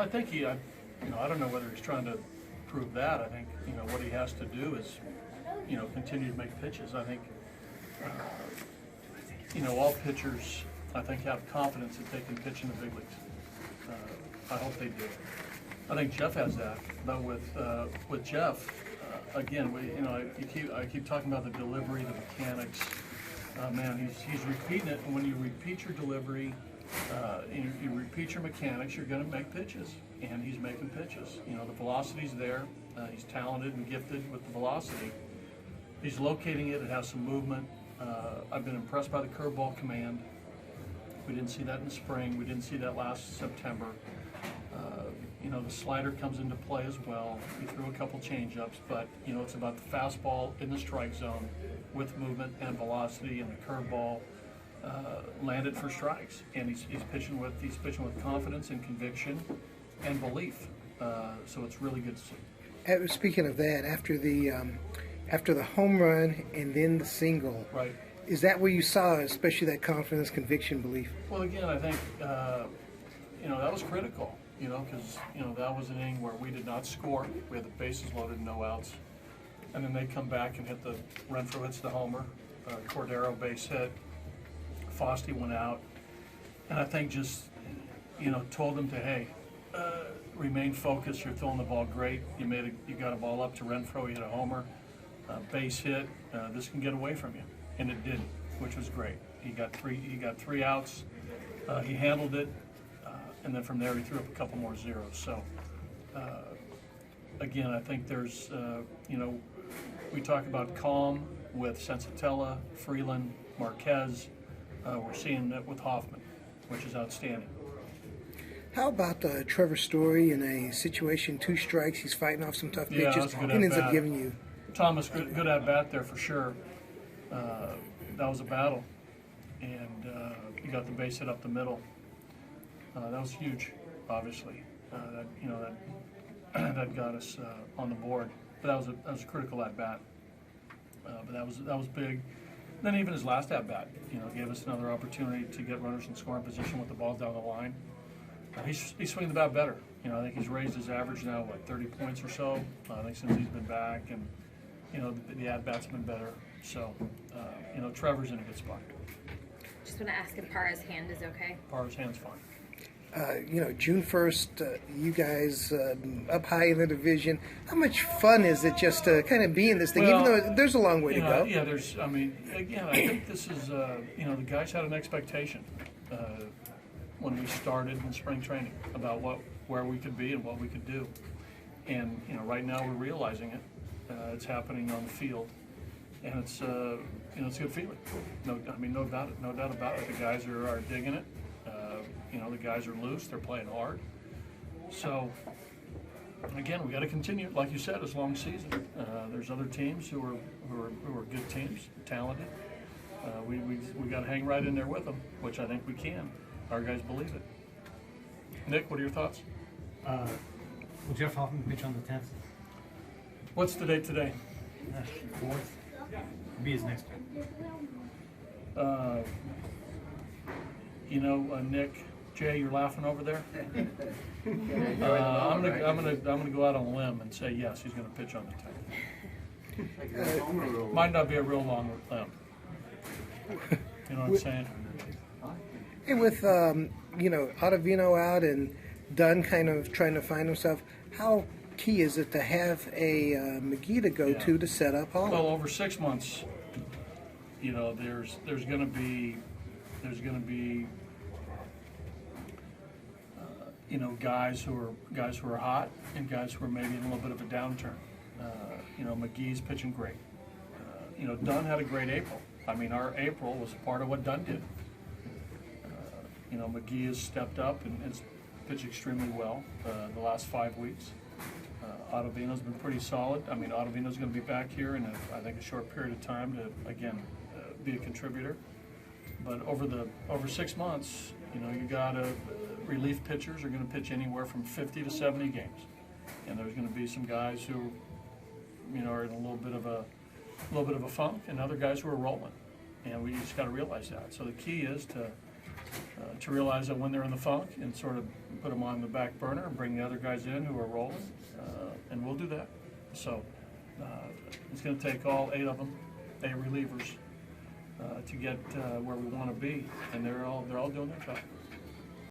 I think I don't know whether he's trying to prove that. I think, what he has to do is, continue to make pitches. I think, all pitchers, I think, have confidence that they can pitch in the big leagues. I hope they do. I think Jeff has that, but with Jeff, again, I keep talking about the delivery, the mechanics. Man, he's repeating it, and when you repeat your delivery, you repeat your mechanics, you're going to make pitches, and he's making pitches. The velocity's there. He's talented and gifted with the velocity. He's locating it. It has some movement. I've been impressed by the curveball command. We didn't see that in the spring. We didn't see that last September. The slider comes into play as well. He threw a couple change-ups, but it's about the fastball in the strike zone with movement and velocity, and the curveball landed for strikes. And he's pitching with confidence and conviction and belief. So it's really good to see. Speaking of that, after the home run and then the single, right? Is that where you saw, especially that confidence, conviction, belief? Well, again, I think that was critical. Because that was an inning where we did not score. We had the bases loaded, no outs, and then they come back and hit the Renfroe hits the homer, Cordero base hit, Foste went out, and I think just told them to remain focused. You're throwing the ball great. You got a ball up to Renfroe. You hit a homer, base hit. This can get away from you, and it did, which was great. He got three outs. He handled it. And then from there, he threw up a couple more zeros. So, again, I think there's, we talk about calm with Sensatella, Freeland, Marquez. We're seeing that with Hoffman, which is outstanding. How about Trevor Story in a situation, 2 strikes, he's fighting off some tough pitches, and ends up giving you? Thomas, good at bat there for sure. That was a battle, and he got the base hit up the middle. That was huge, obviously. That got us on the board. But that was a critical at bat. But that was big. Then even his last at bat, gave us another opportunity to get runners in scoring position with the ball down the line. He's swinging the bat better. I think he's raised his average now 30 points or so. I think since he's been back, and the at bat's been better. So Trevor's in a good spot. Just want to ask if Parra's hand is okay. Parra's hand's fine. June 1st, you guys up high in the division. How much fun is it just to kind of be in this thing, even though there's a long way to go? Yeah, I think this is, the guys had an expectation when we started in spring training about where we could be and what we could do. And, right now we're realizing it. It's happening on the field. And it's, it's a good feeling. No doubt about it. The guys are digging it. The guys are loose. They're playing hard. So, again, we got to continue. Like you said, it's a long season. There's other teams who are good teams, talented. We got to hang right in there with them, which I think we can. Our guys believe it. Nick, what are your thoughts? Will Jeff Hoffman pitch on the 10th? What's the date today? 4th. Be his next one. Nick, Jay, you're laughing over there. I'm gonna go out on a limb and say yes, he's gonna pitch on the 10th. Might not be a real long limb. You know what I'm saying? And with Ottavino out and Dunn kind of trying to find himself, how key is it to have a McGee to go to set up Hall? Well, over 6 months, there's going to be guys who are hot and guys who are maybe in a little bit of a downturn. McGee's pitching great. Dunn had a great April. Our April was part of what Dunn did. McGee has stepped up and has pitched extremely well the last 5 weeks. Ottavino's been pretty solid. Ottavino's going to be back here in I think a short period of time to again be a contributor. But over 6 months, you got relief pitchers are going to pitch anywhere from 50 to 70 games, and there's going to be some guys who, are in a little bit of a funk, and other guys who are rolling, and we just got to realize that. So the key is to to realize that when they're in the funk and sort of put them on the back burner and bring the other guys in who are rolling, and we'll do that. So it's going to take all 8 of them, 8 relievers, to get where we want to be, and they're all doing their job.